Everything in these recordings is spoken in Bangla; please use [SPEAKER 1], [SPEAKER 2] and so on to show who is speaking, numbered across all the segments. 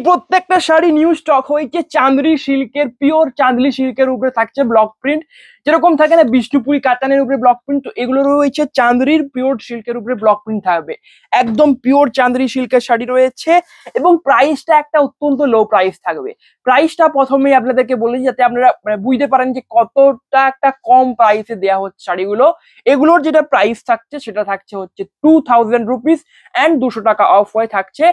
[SPEAKER 1] প্রত্যেকটা শাড়ি নিউ স্টক হয়েছে চাঁদনি সিল্কের, পিওর চাঁদনি সিল্কের উপরে থাকছে ব্লক প্রিন্ট, যেরকম থাকে না বিষ্ণুপুরি কাতানের উপরে ব্লক প্রিন্ট, তো এগুলো রয়েছে চাঁদনির পিওর সিল্কের উপরে ব্লক প্রিন্ট থাকবে। একদম পিওর চাঁদনি সিল্কের শাড়ি রয়েছে এবং প্রাইসটা একটা অত্যন্ত লো প্রাইস থাকবে। প্রাইসটা প্রথমেই আপনাদেরকে বলি যাতে আপনারা বুঝতে পারেন যে কতটা একটা কম প্রাইসে দেওয়া হচ্ছে শাড়িগুলো। এগুলোর যেটা প্রাইস থাকছে সেটা থাকছে হচ্ছে 2000 রুপিস অ্যান্ড 200 টাকা অফ হয়ে থাকছে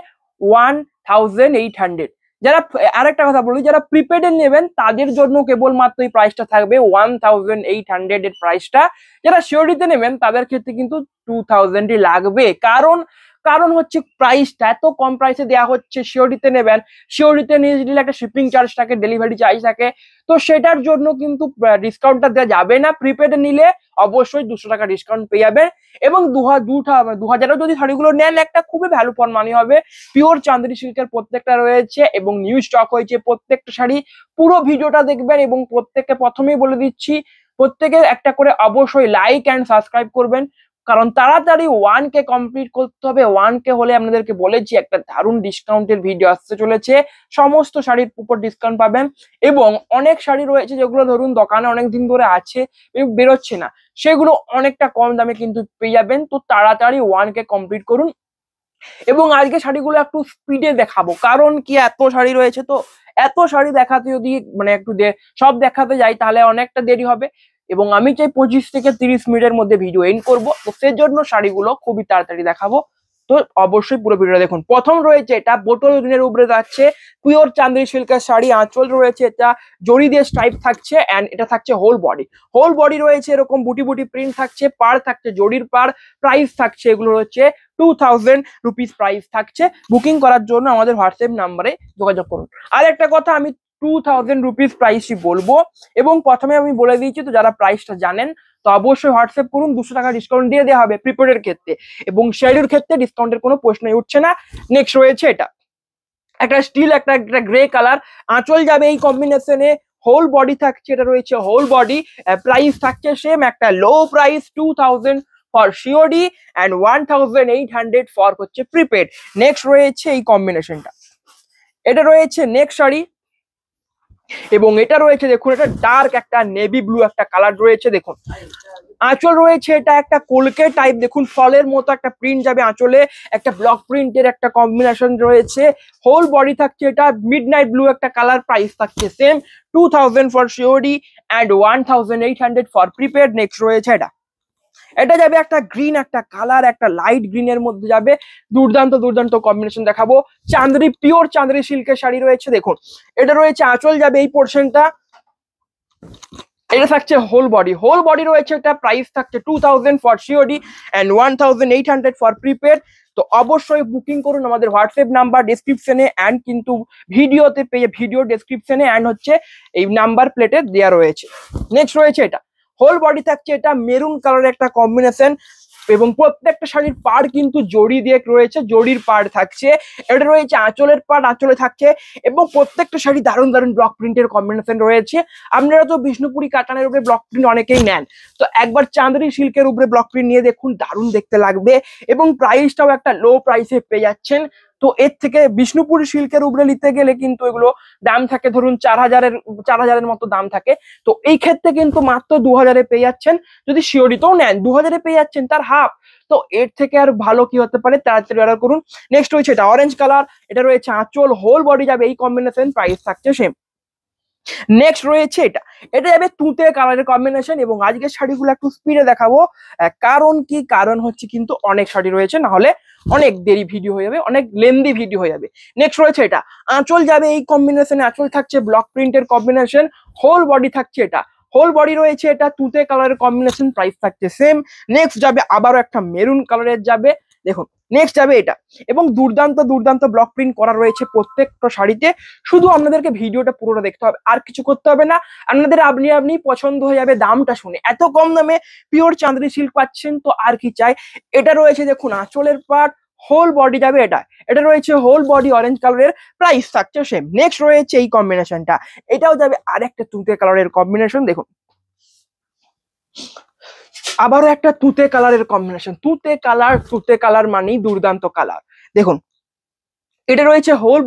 [SPEAKER 1] 1800। যারা আরেকটা কথা বলি, যারা প্রিপেড এ নেবেন তাদের জন্য কেবলমাত্র এই প্রাইসটা থাকবে 1800 এর প্রাইসটা। যারা শিওরিতে নেবেন তাদের ক্ষেত্রে কিন্তু 2000 লাগবে, কারণ কারণ হচ্ছে প্রাইসটা এত কম প্রাইসে দেওয়া হচ্ছে। শিওরিতে নেবেন, শিওরিতে নিলে একটা শিপিং চার্জ থাকে, ডেলিভারি চার্জ থাকে, তো সেটার জন্য কিন্তু ডিসকাউন্টটা দেওয়া যাবে না। প্রিপেড নিলে অবশ্যই 200 টাকা ডিসকাউন্ট পেয়ে যাবেন এবং 2000 যদি শাড়িগুলো নেন একটা খুবই ভ্যালু ফর মানি হবে। পিওর চাঁদনি সিল্কের প্রত্যেকটা রয়েছে এবং নিউ স্টক হয়েছে প্রত্যেকটা শাড়ি। পুরো ভিডিওটা দেখবেন এবং প্রত্যেককে প্রথমেই বলে দিচ্ছি প্রত্যেকের একটা করে অবশ্যই লাইক অ্যান্ড সাবস্ক্রাইব করবেন, কারণ তাড়াতাড়ি 1K কমপ্লিট করতে হবে। 1K হলে আপনাদেরকে বলেছি একটা দারুণ ডিসকাউন্টের ভিডিও আসতে চলেছে, সমস্ত শাড়ির উপর ডিসকাউন্ট পাবেন এবং অনেক শাড়ি রয়েছে যেগুলো ধরুন দোকানে অনেক দিন ধরে আছে বেরোচ্ছে না, সেগুলো অনেকটা কম দামে কিন্তু পেয়ে যাবেন। তো তাড়াতাড়ি 1K কমপ্লিট করুন এবং আজকে শাড়িগুলো একটু স্পিডে দেখাবো, কারণ কি এত শাড়ি রয়েছে, তো এত শাড়ি দেখাতে যদি মানে সব দেখাতে যাই তাহলে অনেকটা দেরি হবে এবং আমি চাই 25 থেকে 30 মিনিটের মধ্যে ভিডিও এন্ড করবো, তো সেজন্য শাড়িগুলো খুবই তাড়াতাড়ি দেখাবো। তো অবশ্যই পুরো ভিডিওটা দেখুন। প্রথম রয়েছে এটা বোটল গ্রিনের উপরে যাচ্ছে পিওর চাঁদনি সিল্কের শাড়ি, আঁচল রয়েছে এটা জরি দিয়ে স্ট্রাইপ থাকছে অ্যান্ড এটা থাকছে হোল বডি। হোল বডি রয়েছে এরকম বুটি বুটি প্রিন্ট থাকছে, পাড় থাকছে জরির পাড়। প্রাইস থাকছে এগুলো হচ্ছে 2000 রুপিস প্রাইস থাকছে। বুকিং করার জন্য আমাদের হোয়াটসঅ্যাপ নাম্বারে যোগাযোগ করুন। আর একটা কথা, আমি 2000 রুপিস প্রাইসই বলবো এবং প্রথমে আমি বলে দিয়েছি, তো যারা প্রাইসটা জানেন তো অবশ্যই হোয়াটসঅ্যাপ করুন, 200 টাকা ডিসকাউন্ট দিয়ে দেওয়া হবে প্রিপেডের ক্ষেত্রে এবং শেয়ারের ক্ষেত্রে ডিসকাউন্টের কোনো প্রশ্নই উঠছে না। নেক্সট রয়েছে এটা একটা স্টিল একটা গ্রে কালার, আঁচল যাবে এই কম্বিনেশনে, হোল বডি থাকছে, এটা রয়েছে হোল বডি। প্রাইস থাকছে সেম একটা low price 2000 for COD and 1800 for হচ্ছে প্রিপেড। নেক্সট রয়েছে এই কম্বিনেশনটা, এটা রয়েছে নেক্সট শাড়ি এবং এটা রয়েছে দেখুন এটা ডার্ক একটা নেভি ব্লু একটা কালার রয়েছে। দেখুন আঁচল রয়েছে এটা একটা কলকে টাইপ, দেখুন ফলের মতো একটা প্রিন্ট যাবে আঁচলে, একটা ব্লক প্রিন্টের একটা কম্বিনেশন রয়েছে। হোল বডি থাকছে এটা মিডনাইট ব্লু একটা কালার, প্রাইস থাকছে same 2000 for COD and 1800 for prepaid. Next রয়েছে এটা, এটা যাবে একটা গ্রিন একটা কালার, একটা লাইট গ্রিনের মধ্যে যাবে, দুর্দান্ত দুর্দান্ত কম্বিনেশন দেখাবো। চাঁদনি পিওর চাঁদনি সিল্কের শাড়ি রয়েছে, দেখুন এটা রয়েছে আঁচল যাবে এই পোর্শনটা, এটা থাকছে হোল বডি। হোল বডি রয়েছে এটা, প্রাইস থাকছে 2000 for COD and 1800 for prepaid. তো অবশ্যই বুকিং করুন আমাদের হোয়াটসঅ্যাপ নাম্বার ডেসক্রিপশনে অ্যান্ড কিন্তু ভিডিওতে পেয়ে ভিডিও ডেসক্রিপশনে অ্যান্ড হচ্ছে এই নাম্বার প্লেটে দেওয়া রয়েছে। নেক্সট রয়েছে এটা হোল বডি থাকছে এটা মেরুন কালারের একটা কম্বিনেশন এবং প্রত্যেকটা শাড়ির পাড় কিন্তু জড়ি দিয়ে রয়েছে, জড়ির পাড় থাকছে। এটা রয়েছে আঁচলের পাড়, আঁচলে থাকছে এবং প্রত্যেকটা শাড়ি দারুণ দারুণ ব্লক প্রিন্টের কম্বিনেশন রয়েছে। আপনারা তো বিষ্ণুপুরি কাতানের উপরে ব্লক প্রিন্ট অনেকেই নেন, তো একবার চাঁদনি সিল্কের উপরে ব্লক প্রিন্ট নিয়ে দেখুন, দারুণ দেখতে লাগবে এবং প্রাইসটাও একটা লো প্রাইসে পেয়ে যাচ্ছেন। তো এর থেকে বিষ্ণুপুরি সিল্কের উপরে নিতে গেলে কিন্তু এগুলো দাম থাকে ধরুন 4000-এর মতো দাম থাকে, তো এই ক্ষেত্রে কিন্তু মাত্র 2000-এ পেয়ে যাচ্ছেন। যদি শিওরিতেও নেন 2000-এ পেয়ে যাচ্ছেন তার হাফ, তো এর থেকে আর ভালো কি হতে পারে, তাড়াতাড়ি অর্ডার করুন। নেক্সট রয়েছে এটা অরেঞ্জ কালার, এটা রয়েছে আঁচল, হোল বডি যাবে এই কম্বিনেশন, প্রাইস থাকছে সেম। নেক্সট রয়েছে এটা, এটা যাবে তুঁতে কালারের কম্বিনেশন এবং আজকের শাড়িগুলো একটু স্পিডে দেখাবো, কারণ কি কারণ হচ্ছে কিন্তু অনেক শাড়ি রয়েছে, না হলে অনেক দেরি ভিডিও হয়ে যাবে, অনেক লেন্দি ভিডিও হয়ে যাবে। নেক্সট রয়েছে এটা আঁচল যাবে এই কম্বিনেশনে, আঁচল থাকছে ব্লক প্রিন্টের কম্বিনেশন, হোল বডি থাকছে এটা, হোল বডি রয়েছে এটা তুঁতে কালারের কম্বিনেশন, প্রাইস থাকছে সেম। নেক্সট যাবে আবারও একটা মেরুন কালারের যাবে, দেখুন নেক্সট যাবে এটা এবং দুর্দান্ত দুর্দান্ত ব্লক প্রিন্ট করা রয়েছে প্রত্যেকটা শাড়িতে। শুধু আপনাদেরকে ভিডিওটা পুরোটা দেখতে হবে, আর কিছু করতে হবে না, আপনাদের আপনি পছন্দ হয়ে যাবে দামটা শুনে। এত কম দামে পিওর চাঁদনি সিল্ক পাচ্ছেন, তো আর কি চাই। এটা রয়েছে দেখুন আঁচলের পাট, হোল বডি যাবে এটা, এটা রয়েছে হোল বডি অরেঞ্জ কালারের, প্রাইস থাকছে সেম। নেক্সট রয়েছে এই কম্বিনেশনটা, এটাও যাবে আরেকটা তুঁতে কালারের কম্বিনেশন, দেখুন আবারও একটা তুঁতে কালারের কম্বিনেশন, তুঁতে কালার মানেই দুর্দান্ত কালার। দেখুন এটা রয়েছে হোল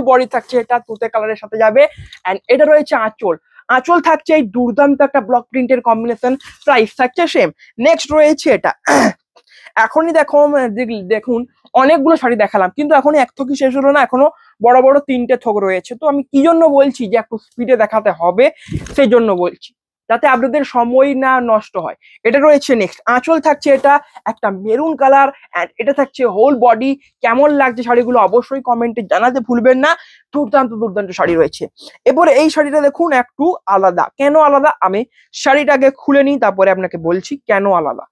[SPEAKER 1] বডি থাকছে, এটা তুতে কালারের সাথে যাবে। এন্ড এটা রয়েছে আঁচল, আঁচল থাকছে এই দুর্দান্ত একটা ব্লক প্রিন্টের কম্বিনেশন, প্রাইস থাকছে সেম। নেক্সট রয়েছে এটা এখনই দেখুন অনেকগুলো শাড়ি দেখালাম, কিন্তু এখনই এক থোকই শেষ হলো না, এখনো বড় বড় 3টে থোক রয়েছে। তো আমি কি জন্য বলছি যে একটু স্পিডে দেখাতে হবে, সেই জন্য বলছি যাতে আপনাদের সময় না নষ্ট হয়। এটা রয়েছে নেক্সট আঁচল থাকছে, এটা একটা মেরুন কালার, এন্ড এটা থাকছে হোল বডি। কেমন লাগছে শাড়িগুলো অবশ্যই কমেন্টে জানাতে ভুলবেন না। দুর্দান্ত দুর্দান্ত শাড়ি রয়েছে। এরপরে এই শাড়িটা দেখুন একটু আলাদা। কেন আলাদা, আমি শাড়িটাকে খুলে নিই, তারপরে আপনাকে বলছি কেন আলাদা।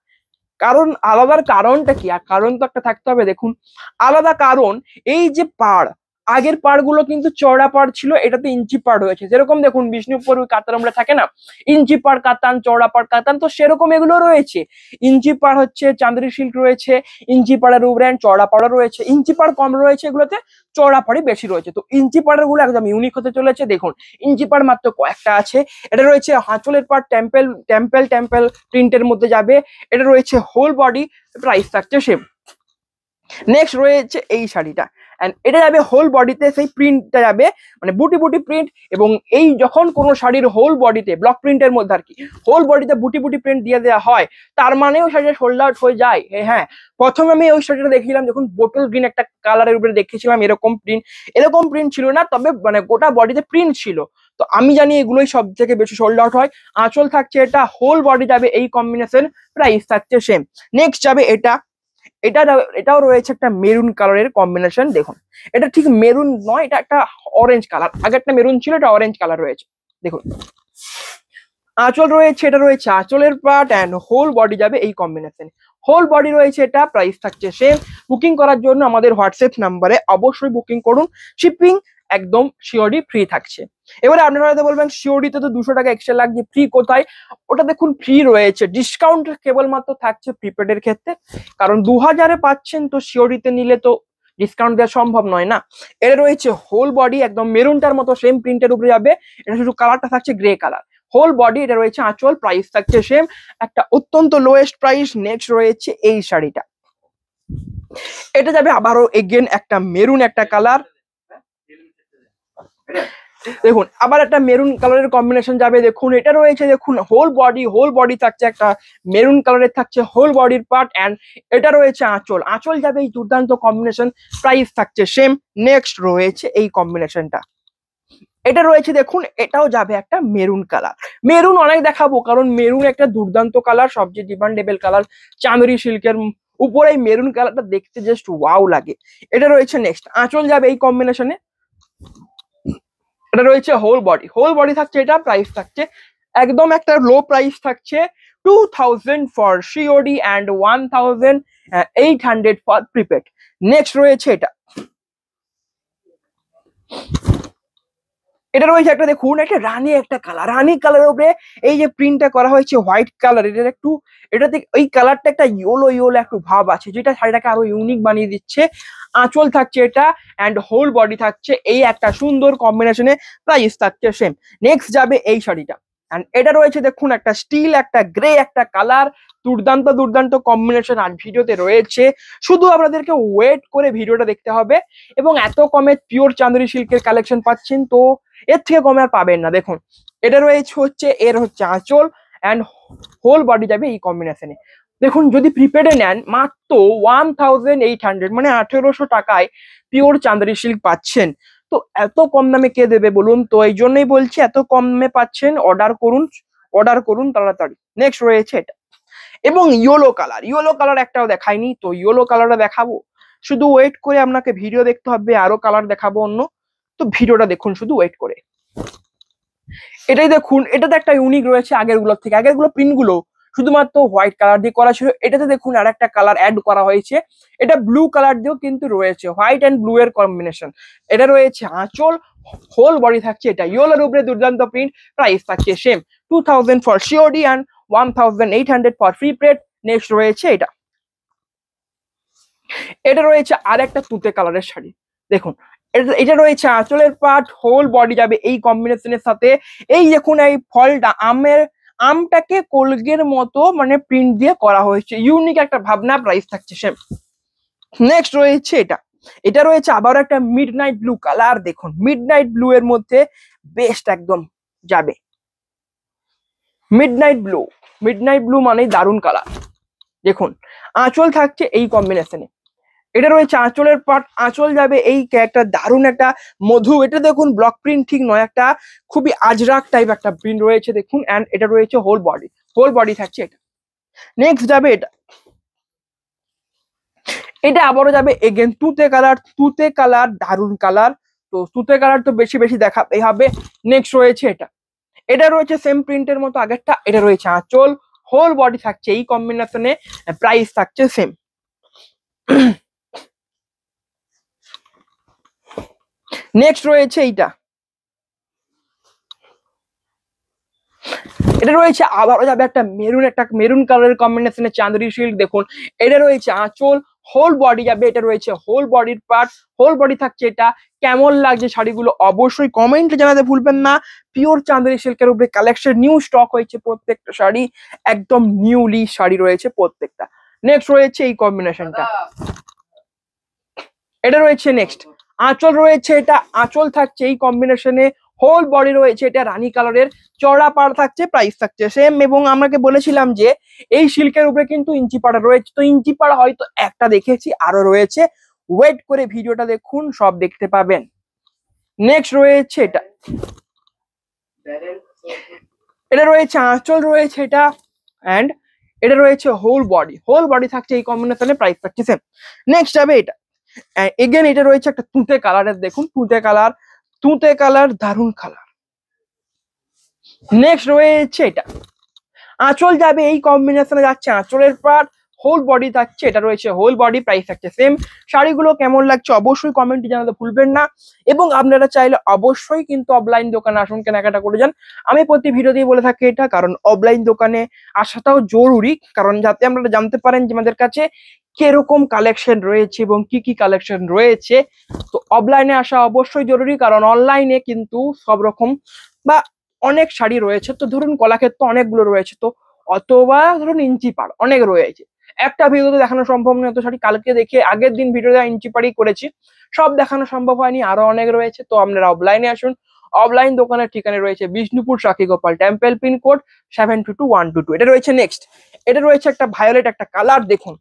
[SPEAKER 1] কারণ আলাদার কারণটা কি, আর কারণ তো একটা থাকতে হবে। দেখুন আলাদা কারণ, এই যে পাড়, আগের পাড়গুলো কিন্তু চওড়া পাড় ছিল, এটাতে ইঞ্চি পাড় হয়েছে। যেরকম দেখুন বিষ্ণুপুর কাতান আমরা থাকে না, ইঞ্চি পাড় কাতান, চওড়া পাড় কাতান, তো সেরকম এগুলো রয়েছে। ইঞ্চি পাড় হচ্ছে চান্দেরি সিল্ক রয়েছে, ইঞ্চি পাড়ের ব্র্যান্ড, চওড়া পাড়ও রয়েছে। ইঞ্চি পাড় কম রয়েছে এগুলোতে, চওড়া পাড়ই বেশি রয়েছে। তো ইঞ্চি পাড়ের গুলো একদম ইউনিক হতে চলেছে। দেখুন ইঞ্চি পাড় মাত্র কয়েকটা আছে। এটা রয়েছে হাঁচলের পাড় টেম্পেল টেম্পেল টেম্পেল প্রিন্টের মধ্যে যাবে। এটা রয়েছে হোল বডি, প্রাইস থাকছে সেম। নেক্সট রয়েছে এই শাড়িটা, এন্ড এটা যাবে হোল বডিতে, সেই প্রিন্টটা যাবে মানে বুটি বুটি প্রিন্ট। এবং এই যখন কোনো শাড়ির হোল বডিতে ব্লক প্রিন্টের মধ্যে আর কি হোল বডিতে বুটি বুটি প্রিন্ট দিয়ে দেওয়া হয়, তার মানেও শাড়িটা সোল্ড আউট হয়ে যায়। হ্যাঁ, প্রথমে আমি ওই শাড়িটা দেখছিলাম যখন বোটল গ্রিন একটা কালারের উপরে দেখেছিলাম, এরকম প্রিন্ট ছিল না, তবে মানে গোটা বডিতে প্রিন্ট ছিল। তো আমি জানি এগুলোই সব থেকে বেশি সোল্ড আউট হয়। আঁচল থাকছে এটা, হোল বডি যাবে এই কম্বিনেশন, প্রাইস থাকছে সেম। নেক্সট যাবে এটাও রয়েছে একটা মেরুন কালারের কম্বিনেশন। দেখুন এটা ঠিক মেরুন নয়, এটা একটা অরেঞ্জ কালার। আগে একটা মেরুন ছিল, এটা অরেঞ্জ কালার রয়েছে। দেখুন আঁচল রয়েছে, এটা রয়েছে আঁচলের পার্ট, এন্ড হোল বডি যাবে এই কম্বিনেশন। হোল বডি রয়েছে এটা, প্রাইস থাকছে সেম। বুকিং করার জন্য আমাদের হোয়াটসঅ্যাপ নাম্বারে অবশ্যই বুকিং করুন। শিপিং একদম সিওডি ফ্রি থাকছে। এবারে আপনারা হয়তো বলবেন সিওডিতে তো 200 টাকা এক্সট্রা লাগছে, ফ্রি কোথায়? ওটা দেখুন ফ্রি রয়েছে, ডিসকাউন্ট কেবলমাত্র থাকছে প্রিপেডের ক্ষেত্রে। কারণ 2000-এ পাচ্ছেন, তো সিওডিতে নিলে তো ডিসকাউন্ট দেওয়া সম্ভব নয় না। এটা রয়েছে হোল বডি, একদম মেরুনটার মতো সেম প্রিন্টের উপরে যাবে। এটা শুধু কালারটা থাকছে গ্রে কালার। হোল বডি, এটা রয়েছে আঁচল, প্রাইস থাকছে সেম, একটা অত্যন্ত লোয়েস্ট প্রাইস। নেক্সট রয়েছে এই শাড়িটা, এটা যাবে আবারও এগেন একটা মেরুন একটা কালার। দেখুন আবার একটা মেরুন কালারের কম্বিনেশন যাবে। দেখুন এটা রয়েছে, দেখুন হোল বডি থাকছে একটা মেরুন কালারের থাকছে হোল বডির পার্ট, এন্ড এটা রয়েছে আঁচল, আঁচল যাবে এই দুর্দান্ত কম্বিনেশন, প্রাইস থাকছে সেম। নেক্সট রয়েছে এই কম্বিনেশনটা, এটা রয়েছে দেখুন এটাও যাবে একটা মেরুন কালার। মেরুন অনেক দেখাবো, কারণ মেরুন একটা দুর্দান্ত কালার, সবচেয়ে ডিমান্ডেবল কালার চাঁদেরি সিল্কের উপরে। এই মেরুন কালারটা দেখতে জাস্ট ওয়াও লাগে। এটা রয়েছে নেক্সট আঁচল যাবে এই কম্বিনেশনে। এটা রয়েছে হোল বডি থাকছে এটা, প্রাইস থাকছে একদম একটা লো প্রাইস থাকছে 2000 for COD and 1800 for prepaid. Next রয়েছে এটা রয়েছে একটা, দেখুন একটা রানী কালারের উপরে এই যে প্রিন্টটা করা হয়েছে হোয়াইট কালার। এটাতে এই কালারটা একটা ইয়েলো একটু ভাব আছে, যেটা শাড়িটাকে আরো ইউনিক বানিয়ে দিচ্ছে। আঁচল থাকছে এটা, অ্যান্ড হোল বডি থাকছে এই একটা সুন্দর কম্বিনেশনে, প্রাইস থাকছে সেম। নেক্সট যাবে এই শাড়িটা, অ্যান্ড এটা রয়েছে দেখুন একটা স্টিল একটা গ্রে একটা কালার, দুর্দান্ত কম্বিনেশন আজ ভিডিওতে রয়েছে। শুধু আপনাদেরকে ওয়েট করে ভিডিওটা দেখতে হবে। এবং এত কমে পিওর চাঁদেরি সিল্কের কালেকশন পাচ্ছেন, তো এর থেকে কমে আর পাবেন না। দেখুন এটা রয়েছে এর হচ্ছে আঁচল, অ্যান্ড হোল বডি যাবে এই কম্বিনেশনে। দেখুন যদি প্রিপেডে নেন মাত্র 1800, মানে 1800 টাকায় পিওর চাঁদেরি সিল্ক পাচ্ছেন। তো এত কম দামে কে দেবে বলুন? তো এই জন্যই বলছি এত কমে পাচ্ছেন, অর্ডার করুন তাড়াতাড়ি। নেক্সট রয়েছে এটা, এবং ইয়েলো কালার একটাও দেখাইনি, তো ইয়েলো কালারটা দেখাবো। শুধু ওয়েট করে আপনাকে ভিডিও দেখতে হবে, আরো কালার দেখাবো অন্য। তো ভিডিওটা দেখুন শুধু ওয়েট করে। এটাই দেখুন, এটাতে একটা ইউনিক রয়েছে আগের প্রিন্ট গুলো শুধুমাত্র হোয়াইট কালার দিয়ে করা ছিল। এটাতে দেখুন আর একটা কালার অ্যাড করা হয়েছে, এটা ব্লু কালার দিয়েও কিন্তু রয়েছে, হোয়াইট অ্যান্ড ব্লু এর কম্বিনেশন। এটা রয়েছে আঁচল, হোল বডি থাকছে এটা ইয়েলোর উপরে দুর্দান্ত প্রিন্ট, প্রাইস থাকছে same 2000 for COD and 1800 for prepaid. Next রয়েছে এটা রয়েছে আর একটা তুতে কালারের শাড়ি। দেখুন এটা রয়েছে আঁচলের পার্ট, হোল বডি যাবে এই কম্বিনেশনের সাথে। এই দেখুন এই ফলটা আমটাকে কলগের মতো মানে প্রিন্ট দিয়ে করা হয়েছে, ইউনিক একটা ভাবনা, প্রাইস থাকছে সেম। নেক্সট রয়েছে এটা রয়েছে আবার একটা মিড নাইট ব্লু কালার, দেখুন মিড নাইট ব্লু এর মধ্যে বেস্ট একদম যাবে। মিড নাইট ব্লু মানেই দারুণ কালার। দেখুন আঁচল থাকছে এই কম্বিনেশনে, এটা রয়েছে আঁচলের পার্ট, আঁচল যাবে এই একটা দারুণ একটা মধু, এটা দেখুন ব্লক প্রিন্ট ঠিক নয়, একটা খুবই আজরাক টাইপ একটা প্রিন্ট রয়েছে দেখুন, অ্যান্ড এটা রয়েছে হোল বডি থাকছে এটা। নেক্সট যাবে এটা আবারও যাবে এগেন তুতে কালার দারুণ কালার, তো তুতে কালার তো বেশি বেশি দেখাতেই হবে। নেক্সট রয়েছে এটা রয়েছে সেম প্রিন্টের মতো আগেরটা, এটা রয়েছে আঁচল, হোল বডি থাকছে এই কম্বিনেশনে, প্রাইস থাকছে সেম। নেক্সট রয়েছে এটা রয়েছে আবারও যাবে একটা মেরুন কালারের কম্বিনেশনে চাঁদরি সিল্ক, দেখুন এটা রয়েছে আঁচল, হোল বডি যাবে, এটা রয়েছে হোল বডির পার্ট, হোল বডি থাকছে এটা। কেমন লাগছে শাড়িগুলো অবশ্যই কমেন্টে জানাতে ভুলবেন না। পিওর চাঁদরি সিল্কের উপরে কালেকশন নিউ স্টক হয়েছে, প্রত্যেকটা শাড়ি একদম নিউলি শাড়ি রয়েছে প্রত্যেকটা। নেক্সট রয়েছে এই কম্বিনেশনটা, এটা রয়েছে নেক্সট আঁচল রয়েছে, এটা আঁচল থাকছে এই কম্বিনেশনে, হোল বডি রয়েছে এটা রানী কালারের, চড়া পাড় থাকছে, প্রাইস থাকছে সেম। এবং আমাকে বলেছিলাম যে এই সিল্কের উপরে কিন্তু ইঞ্চি পাড়া রয়েছে, তো ইঞ্চি পাড়া হয়তো একটা দেখেছি, আরো রয়েছে, ওয়েট করে ভিডিওটা দেখুন সব দেখতে পাবেন। নেক্সট রয়েছে এটা রয়েছে আঁচল রয়েছে এটা, অ্যান্ড এটা রয়েছে হোল বডি থাকছে এই কম্বিনেশনে, প্রাইস থাকছে সেম। নেক্সট যাবে এগেন এটা রয়েছে একটা তুঁতে কালারের, দেখুন তুঁতে কালার দারুণ কালার। নেক্সট রয়েছে আঁচল যাবে এই কম্বিনেশনে, যাচ্ছে আঁচলের পার্ট, হোল বডি থাকছে, এটা রয়েছে হোল বডি, প্রাইস থাকছে সেম। শাড়িগুলো কেমন লাগছে অবশ্যই কমেন্টে জানাতে ভুলবেন না, এবং আপনারা চাইলে অবশ্যই কিন্তু অফলাইন দোকানে আসুন, কেনাকাটা করে যান। আমি প্রতি ভিডিওতেই বলে থাকি এটা, কারণ অফলাইন দোকানে আসাটাও জরুরি, কারণ যাতে আপনারা জানতে পারেন যে আমাদের কাছে কিরকম কালেকশন রয়েছে এবং কি কি কালেকশন রয়েছে। তো অফলাইনে আসা অবশ্যই জরুরি, কারণ অনলাইনে কিন্তু সব রকম বা অনেক শাড়ি রয়েছে, তো ধরুন কলাক্ষেত্র অনেকগুলো রয়েছে, তো অথবা ধরুন ইঞ্চি পাড় অনেক রয়েছে, একটা ভিডিওতে দেখানো সম্ভব নয় এত শাড়ি, কালকে দেখে আগের দিন ভিডিওতে ইঞ্চি পাড়ি করেছি, সব দেখানো সম্ভব হয়নি, আরো অনেক রয়েছে। তো আপনারা অফলাইনে আসুন, অফলাইন দোকানের ঠিকানা রয়েছে বিষ্ণুপুর সাক্ষী গোপাল টেম্পল, পিনকোড 722122। এটা রয়েছে নেক্সট, এটা রয়েছে একটা ভায়োলেট একটা কালার, দেখুন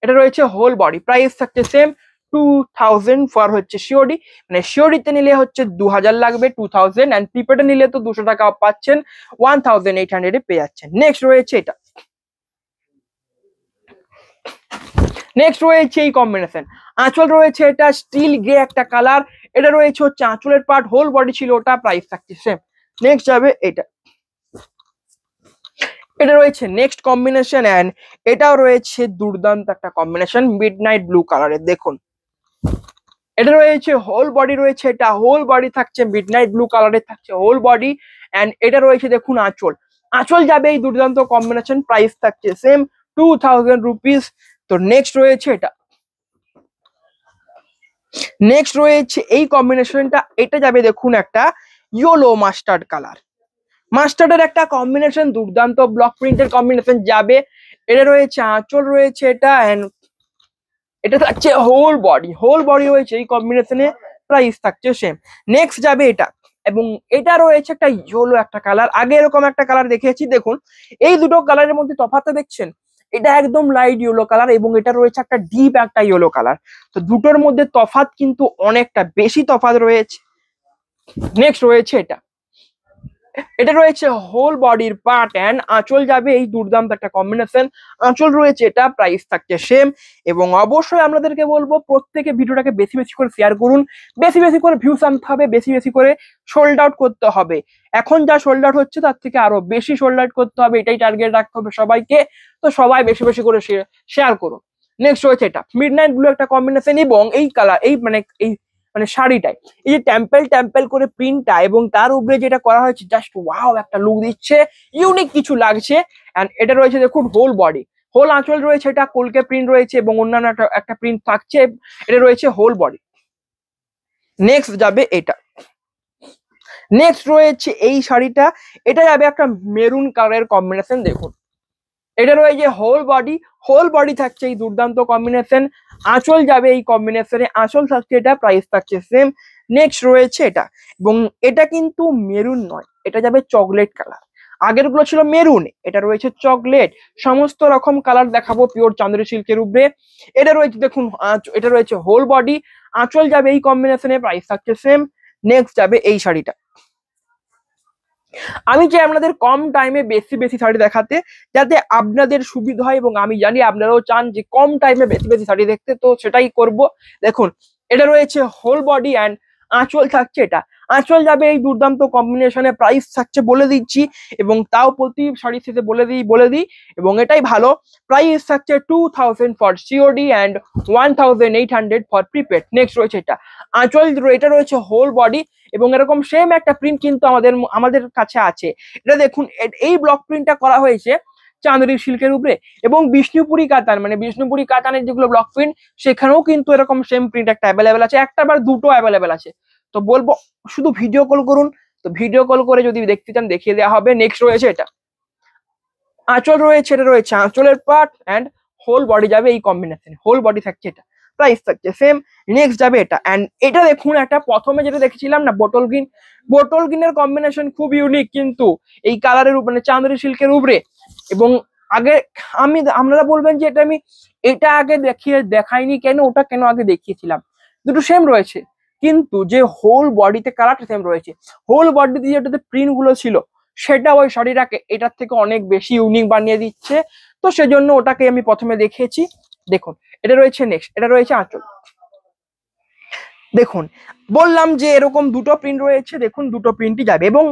[SPEAKER 1] এটা রয়েছে হোল বডি, প্রাইস থাকছে সেম 2000 ফর হচ্ছে সিওডি, মানে সিওডিতে নিলে হচ্ছে 2000 লাগবে 2000, এন্ড প্রিপেডে নিলে তো 200 টাকা পাচ্ছেন, 1800 এ পেয়ে যাচ্ছেন। নেক্সট রয়েছে নেক্সট রয়েছে এই কম্বিনেশন, আঁচল রয়েছে এটা স্টিল গ্রে একটা কালার, এটা রয়েছে হচ্ছে আঁচলের পার্ট, হোল বডি ছিল ওটা, প্রাইস থাকছে সেম। নেক্সট যাবে এটা রয়েছে নেক্সট কম্বিনেশন, এন্ড এটাও রয়েছে দুর্দান্ত একটা কম্বিনেশন মিড নাইট ব্লু কালারের, দেখুন এটা রয়েছে হোল বডি রয়েছে, এটা হোল বডি থাকছে মিড নাইট ব্লু কালারের থাকছে হোল বডি, এন্ড এটা রয়েছে দেখুন আঁচল যাবে এই দুর্দান্ত কম্বিনেশন, প্রাইস থাকছে সেম 2000 রুপিস। তো নেক্সট রয়েছে এই কম্বিনেশনটা, এটা যাবে দেখুন একটা ইয়েলো মাস্টার্ড কালার, মাস্টার্ডের একটা কম্বিনেশন, দুর্দান্ত ব্লক প্রিন্টের কম্বিনেশন যাবে, এটা রয়েছে আঁচল রয়েছে এটা, এন্ড এটা থাকছে হোল বডি রয়েছে এই কম্বিনেশনে, প্রাইস থাকছে সেম। নেক্সট যাবে এবং এটা রয়েছে একটা ইয়েলো একটা কালার, আগে এরকম একটা কালার দেখিয়েছি, দেখুন এই দুটো কালারের মধ্যে তফাৎটা দেখছেন, এটা একদম লাইট ইয়েলো কালার এবং এটা রয়েছে একটা ডিপ একটা ইয়েলো কালার, তো দুটোর মধ্যে তফাৎ কিন্তু অনেকটা বেশি তফাৎ রয়েছে। নেক্সট রয়েছে এটা রয়েছে হোল বডির পার্ট, এন্ড আঁচল যাবে এই দুর্দান্ত একটা কম্বিনেশন, আঁচল রয়েছে এটা, প্রাইস থাকছে সেম। এবং অবশ্যই আপনাদেরকে বলবো প্রত্যেকে ভিডিওটাকে বেশি বেশি করে শেয়ার করুন, বেশি বেশি করে ভিউস আনতে হবে, বেশি বেশি করে সোল্ড আউট করতে হবে, এখন যা সোল্ড আউট হচ্ছে তার থেকে আরো বেশি সোল্ড আউট করতে হবে, এটাই টার্গেট রাখতে হবে সবাইকে। তো সবাই বেশি বেশি করে শেয়ার করুন। নেক্সট রয়েছে মিড নাইট ব্লু একটা কম্বিনেশন, এবং এই কালার মানে শাড়িটাই এই যে টেম্পল করে প্রিন্টটা এবং তার উপরে যেটা করা হয়েছে, জাস্ট ওয়াও একটা লুক দিচ্ছে, ইউনিক কিছু লাগছে। এন্ড এটা রয়েছে দেখুন হোল আঁচল রয়েছে, এটা কলকে প্রিন্ট রয়েছে এবং অন্যান্য একটা প্রিন্ট থাকছে, এটা রয়েছে হোল বডি। নেক্সট যাবে নেক্সট রয়েছে এই শাড়িটা, এটা যাবে একটা মেরুন কালারের কম্বিনেশন, দেখুন এটা রয়েছে হোল বডি থাকছে এই দুর্দান্ত কম্বিনেশন। আঁচল যাবে এই কম্বিনেশনে, আঁচল থাকছে এটা, প্রাইস থাকছে সেম। নেক্সট রয়েছে এটা, এবং এটা কিন্তু মেরুন নয়, এটা যাবে চকলেট কালার। আগের গুলো ছিল মেরুন, এটা রয়েছে চকলেট। সমস্ত রকম কালার দেখাবো পিওর চান্দেরি সিল্কের উপরে। এটা রয়েছে দেখুন, এটা রয়েছে হোল বডি, আঁচল যাবে এই কম্বিনেশনে, প্রাইস থাকছে সেম। নেক্সট যাবে এই শাড়িটা। আমি চাই আপনাদের কম টাইমে বেশি বেশি শাড়ি দেখাতে, যাতে আপনাদের সুবিধা হয়, এবং আমি জানি আপনারাও চান যে কম টাইমে বেশি বেশি শাড়ি দেখতে, তো সেটাই করব। দেখুন, এটা রয়েছে হোল বডি অ্যান্ড আঁচল থাকছে এটা, আঁচল যাবে এই দুর্দান্ত কম্বিনেশনে, প্রাইস থাকছে বলে দিচ্ছি, এবং তাও প্রতি শাড়ির সাথে বলে দিই, এবং এটাই ভালো। প্রাইস থাকছে 2000 for COD and 1800 for prepaid. Next রয়েছে এটা, আঁচল, এটা রয়েছে হোল বডি, এবং এরকম সেম একটা প্রিন্ট কিন্তু আমাদের কাছে আছে। এটা দেখুন, এই ব্লক প্রিন্টটা করা হয়েছে চাঁদেরি সিল্কের উপরে, এবং বিষ্ণুপুরি কাতান, মানে বিষ্ণুপুরি কাতানের যেগুলো ব্লক প্রিন্ট, সেখানেও কিন্তু এরকম সেম প্রিন্ট একটা অ্যাভেলেবেল আছে, একটা বা দুটো অ্যাভেলেবেল আছে। তো বলবো শুধু ভিডিও কল করুন, তো ভিডিও কল করে যদি দেখতে চান দেখিয়ে দেওয়া হবে। নেক্সট রয়েছে এটা, আঁচল রয়েছে, এটা রয়েছে আঁচলের পার্ট অ্যান্ড হোল বডি যাবে এই কম্বিনেশন, হোল বডি থাকছে এটা, প্রাইস থাকছে সেম। নেক্সট যাবে এটা, অ্যান্ড এটা দেখুন, একটা প্রথমে যেটা দেখেছিলাম না বোটল গ্রিনের কম্বিনেশন খুব ইউনিক কিন্তু এই কালারের উপরে, মানে চাঁদেরি সিল্কের উপরে। এবং আগে আপনারা বলবেন যে এটা আগে দেখাইনি কেন, ওটা কেন আগে দেখিয়েছিলাম, দুটো সেম রয়েছে, কিন্তু যে হোল বডিতে কালারটা সেম রয়েছে, হোল বডিতে যেটাতে প্রিন্ট গুলো ছিল, সেটা ওই শাড়িটাকে এটার থেকে অনেক বেশি ইউনিক বানিয়ে দিচ্ছে। তো সেজন্য ওটাকে আমি প্রথমে দেখিয়েছি। দেখুন, এটা রয়েছে নেক্সট, এটা রয়েছে আঁচল। দেখুন, বললাম যে এরকম দুটো প্রিন্ট রয়েছে, দেখুন দুটো প্রিন্টই যাবে, এবং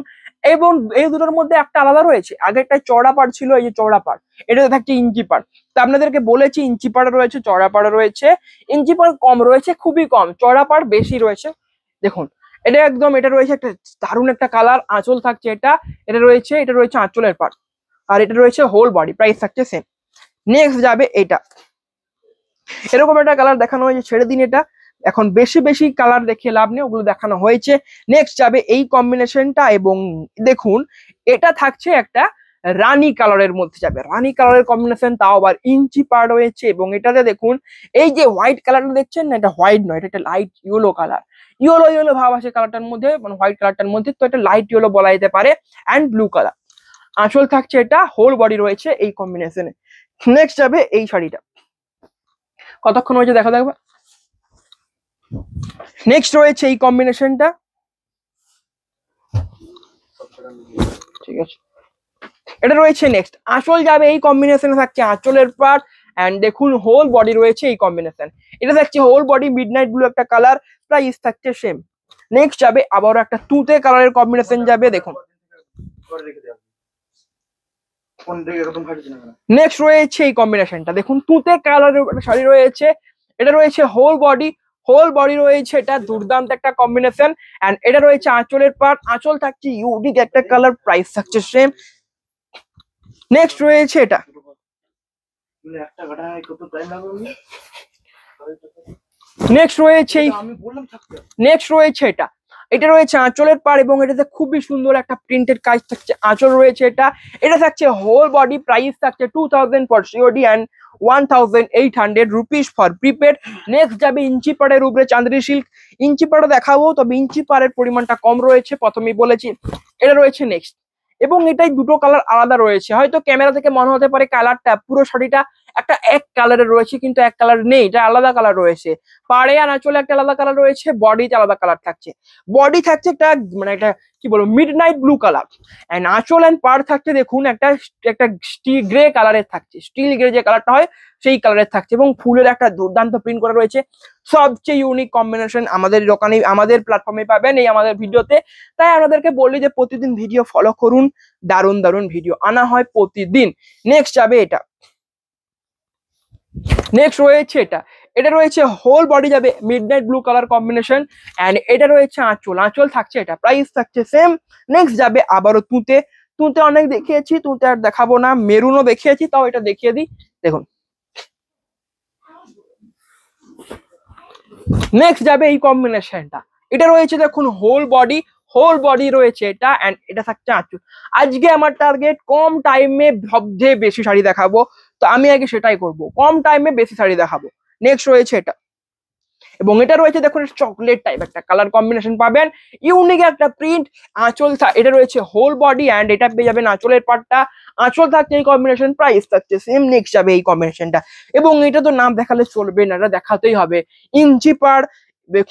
[SPEAKER 1] এবং এই দুটোর মধ্যে একটা আলাদা রয়েছে, আগে একটা চওড়া পাড় ছিল, এই যে চওড়া পাড়, এটাতে থাকছে ইঞ্চি পাড়। তো আপনাদেরকে বলেছি ইঞ্চি পাড় রয়েছে, চওড়া পাড় রয়েছে। ইঞ্চি পাড় কম রয়েছে, খুবই কম, চওড়া পাড় বেশি রয়েছে। দেখুন, এটা একদম, এটা রয়েছে একটা দারুণ একটা কালার, আঁচল থাকছে এটা, এটা রয়েছে আঁচলের পাড়, আর এটা রয়েছে হোল বডি, প্রাইস থাকছে সেম। নেক্সট যাবে এটা, এরকম একটা কালার দেখানো হয়েছে, ছেড়ে দিন এটা, এখন বেশি বেশি কালার দেখিয়ে লাভ নেই, ওগুলো দেখানো হয়েছে। নেক্সট যাবে এই কম্বিনেশনটা, এবং দেখুন এটা থাকছে একটা রানী কালারের মধ্যে যাবে, রানী কালারের কম্বিনেশন, তাও আবার ইঞ্চি পার রয়েছে। এবং এটাতে দেখুন, এই যে হোয়াইট কালারটা দেখছেন না, এটা হোয়াইট নয়, এটা একটা লাইট ইয়েলো কালার, ইয়েলো ভাব আছে কালারটার মধ্যে, মানে হোয়াইট কালারটার মধ্যে, তো এটা লাইট ইয়েলো বলা যেতে পারে, অ্যান্ড ব্লু কালার। আঁচল থাকছে এটা, হোল বডি রয়েছে এই কম্বিনেশনে। নেক্সট যাবে এই শাড়িটা, কতক্ষণ হয়েছে দেখা দেখবা। নেক্সট রয়েছে এই কম্বিনেশনটা, ঠিক আছে, এটা রয়েছে নেক্সট, আঁচল যাবে এই কম্বিনেশনে, থাকছে আঁচলের পার্ট, এন্ড দেখুন হোল বডি রয়েছে এই কম্বিনেশন, এটা থাকছে হোল বডি মিডনাইট ব্লু একটা কালার, প্রাইস থাকছে সেম। নেক্সট যাবে আবারও একটা তুতে কালারের কম্বিনেশন যাবে, দেখুন নেক্সট রয়েছে এই কম্বিনেশনটা, দেখুন তুতে কালারের শাড়ি রয়েছে, এটা রয়েছে হোল বডি রয়েছে, এটা দুর্দান্ত একটা কম্বিনেশন, এন্ড এটা রয়েছে আঁচলের পার্ট, আঁচল থাকছে ইউনিক একটা কালার, প্রাইস থাকছে সেম। নেক্সট রয়েছে এটা, নেক্সট রয়েছে এটা, এটা রয়েছে আঁচলের পাড়, এবং এটাতে খুবই সুন্দর একটা প্রিন্টেড কাজ থাকছে, আঁচল রয়েছে এটা, এটা থাকছে হোল বডি, প্রাইস থাকছে 2000 for COD and 1800 rupees for prepaid. Next যাবে ইঞ্চি পাড়ের উপরে চাঁদেরি সিল্ক, ইঞ্চি পাড়ও দেখাবো, তবে ইঞ্চি পাড়ের পরিমাণটা কম রয়েছে, প্রথমেই বলেছি। এটা রয়েছে নেক্সট, এবং এটাই দুটো কালার আলাদা রয়েছে, হয়তো ক্যামেরা থেকে মনে হতে পারে কালারটা পুরো শাড়িটা একটা এক কালারের রয়েছে, কিন্তু এক কালার নেই, এটা আলাদা কালার রয়েছে। পাড়ে আর আঁচলে একটা আলাদা কালার রয়েছে, বডিতে আলাদা কালার থাকছে, বডি থাকছে একটা, মানে একটা কি বলবো, midnight blue colour, and আঁচল এন্ড পাড় থাকছে দেখুন একটা স্টিল গ্রে কালারের থাকছে, স্টিল গ্রে যে কালারটা হয় সেই কালারের থাকছে, এবং ফুলের একটা দুর্দান্ত প্রিন্ট করা রয়েছে। সবচেয়ে ইউনিক কম্বিনেশন আমাদের দোকানে, আমাদের প্ল্যাটফর্মে পাবেন, এই আমাদের ভিডিওতে। তাই আপনাদেরকে বলি যে প্রতিদিন ভিডিও ফলো করুন, দারুণ দারুণ ভিডিও আনা হয় প্রতিদিন। নেক্সট যাবে এটা, নেক্সট রয়েছে এটা, এটা রয়েছে হোল বডি যাবে midnight blue colour combination, and এটা রয়েছে আঁচল থাকছে এটা, প্রাইস থাকছে সেম। নেক্সট যাবে আবারও তুতে অনেক দেখিয়েছি, তুতে আর দেখাবো না, মেরুনও দেখিয়েছি, তাও এটা দেখিয়ে দিই, দেখুন নেক্সট যাবে এই কম্বিনেশনটা, এটা রয়েছে দেখুন হোল হোল বডি রয়েছে এটা, অ্যান্ড এটা থাকছে আঁচল। আজকে আমার টার্গেট কম টাইমে সবচেয়ে বেশি শাড়ি দেখাবো, তো আমি আগে সেটাই করব, কম টাইমে বেশি শাড়ি দেখাবো। নেক্সট রয়েছে এটা, এবং এটা রয়েছে দেখুন চকলেট টাইপ একটা কালার কম্বিনেশন পাবেন, ইউনিক একটা প্রিন্ট। আঁচল এটা রয়েছে হোল বডি, অ্যান্ড এটা পেয়ে যাবেন আঁচলের পাটটা, আঁচল থাকছে এই কম্বিনেশন, প্রাইস থাকছে সেম। নেক্সট যাবে এই কম্বিনেশনটা, এবং এটা তো নাম দেখালে চলবে না, এটা দেখাতেই হবে। ইঞ্চি পার,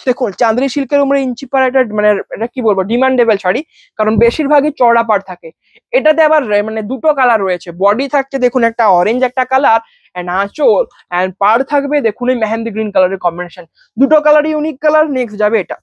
[SPEAKER 1] দেখুন চাঁদনি সিল্কের উপরে ইঞ্চি পার, এটা মানে এটা কি বলবো ডিমান্ডেবল শাড়ি, কারণ বেশিরভাগই চড়া পাড় থাকে। এটাতে আবার মানে দুটো কালার রয়েছে, বডি থাকছে দেখুন একটা অরেঞ্জ একটা কালার, অ্যান্ড আঁচল অ্যান্ড পাড় থাকবে দেখুন এই মেহেন্দি গ্রিন কালারের কম্বিনেশন, দুটো কালার ইউনিক কালার। নেক্সট যাবে এটা,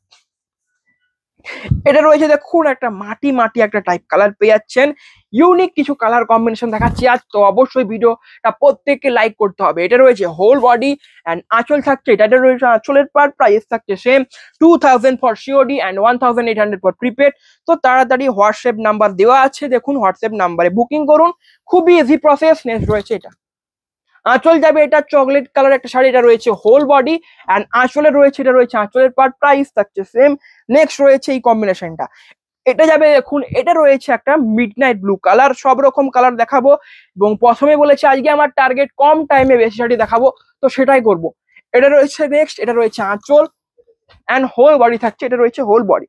[SPEAKER 1] এটা রয়েছে দেখুন একটা মাটি মাটি একটা টাইপ কালার পেয়ে যাচ্ছেন, ইউনিক কিছু কালার কম্বিনেশন দেখাচ্ছি আজ, তো অবশ্যই ভিডিওটা প্রত্যেককে লাইক করতে হবে। এটা রয়েছে হোল বডি অ্যান্ড আঁচল থাকছে, এটা রয়েছে আঁচলের পার্ট, প্রাইস থাকছে same 2000 for COD and 1800 for prepaid. তো তাড়াতাড়ি হোয়াটসঅ্যাপ নাম্বার দেওয়া আছে, দেখুন হোয়াটসঅ্যাপ নাম্বারে বুকিং করুন, খুবই ইজি প্রসেস। নেক্সট রয়েছে এটা, আঁচল যাবে এটা চকলেট কালার একটা শাড়ি, এটা রয়েছে হোল বডি অ্যান্ড আঁচলে রয়েছে, এটা রয়েছে আঁচলের পার্ট, প্রাইস থাকছে সেম। নেক্সট রয়েছে এই কম্বিনেশনটা, এটা যাবে দেখুন, এটা রয়েছে একটা মিডনাইট ব্লু কালার, সব রকম কালার দেখাবো, এবং প্রথমে বলেছে আজকে আমার টার্গেট কম টাইমে বেশি শাড়ি দেখাবো, তো সেটাই করব। এটা রয়েছে নেক্সট, এটা রয়েছে আঁচল অ্যান্ড হোল বডি থাকছে, এটা রয়েছে হোল বডি,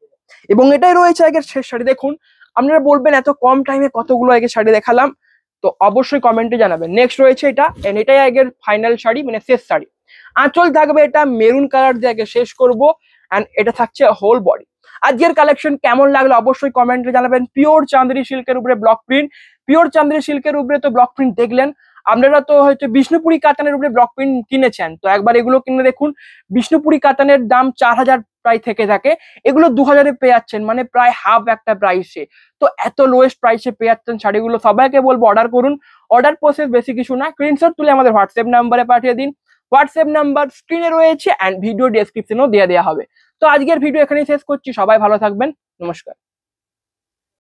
[SPEAKER 1] এবং এটাই রয়েছে আগের শেষ শাড়ি। দেখুন আপনারা বলবেন এত কম টাইমে কতগুলো আগে শাড়ি দেখালাম, তো অবশ্যই কমেন্টে জানাবেন। নেক্সট রয়েছে এটা, এটাই আগের ফাইনাল শাড়ি মানে শেষ শাড়ি। আঁচল থাকবে এটা মেরুন কালার দিয়ে আগে শেষ করব, অ্যান্ড এটা থাকছে হোল বডি। আজকের কালেকশন কেমন লাগলো অবশ্যই কমেন্টে জানাবেন। পিওর চাঁদনি সিল্কের উপরে ব্লক প্রিন্ট, পিওর চাঁদনি সিল্কের উপরে তো ব্লক প্রিন্ট দেখলেন, আপনারা তো হয়তো বিষ্ণুপুরি কাতানের উপরে ব্লক প্রিন্ট কিনেছেন, তো একবার এগুলো কিনে দেখুন। বিষ্ণুপুরি কাতানের দাম 4000 প্রায় থেকে থাকে, এগুলো 2000-এ পেয়ে যাচ্ছেন, মানে প্রায় হাফ একটা প্রাইসে। তো এত লোয়েস্ট প্রাইসে পেয়ে যাচ্ছেন শাড়িগুলো, সবাইকে বলবো অর্ডার করুন। অর্ডার প্রসেস বেশি কিছু না, স্ক্রিনশট তুলে আমাদের হোয়াটসঅ্যাপ নাম্বারে পাঠিয়ে দিন, হোয়াটসঅ্যাপ নাম্বার স্ক্রিনে রয়েছে অ্যান্ড ভিডিও ডেসক্রিপশনেও দিয়ে দেওয়া হবে। তো আজকের ভিডিও এখানেই শেষ করছি, সবাই ভালো থাকবেন, নমস্কার।